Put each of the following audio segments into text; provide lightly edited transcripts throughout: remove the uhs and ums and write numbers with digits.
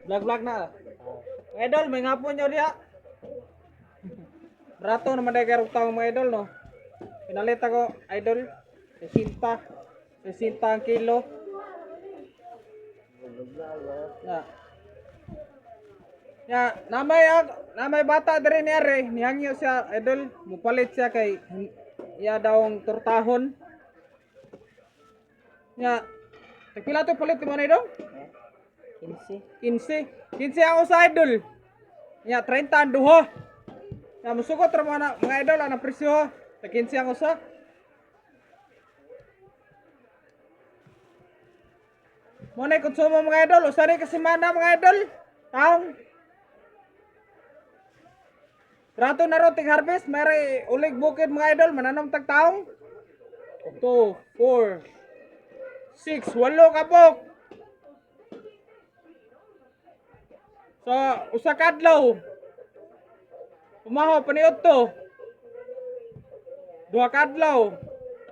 Vlog na. Mga idol, may ngapon nyo diya. Rato naman dahil karong taong mga idol, no? Pinalit ako, idol. 60 ang kilo. Namay bata diri ni are, nihangyo siya, idol. Mupalit siya kay iya daw turtahon. Pila to palit mo na idol? 15 ang usa idol. 30 ang duha. Musugot ra mga idol ang presyo. 15 ang usa. Mo na konsumo mga idol, usa ni kasemana mga idol. Taong rato na ro ting harvest, may ulig bukid mga idol, mananom tag taong. 2, 4, 6, 8 kabok. So, usa kadlaw. Umaho paniud to. 2 kadlaw,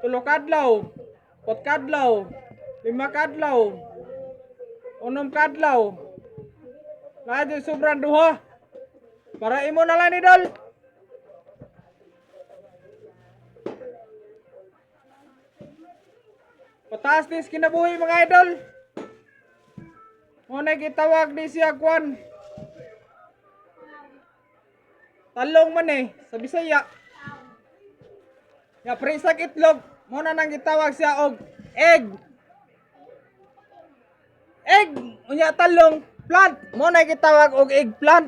3 kadlaw, 4 kadlaw, 5 kadlaw, 6 kadlaw. Lahat sobrang duha. Para imo na lang idol. Pataas dis kinabuhi mga idol. Muna gitawag di siya kwan. Talong man sa Bisaya. Presag itlog. Muna nang gitawag siya og egg. Unya talong plant. Muna gitawag og eggplant.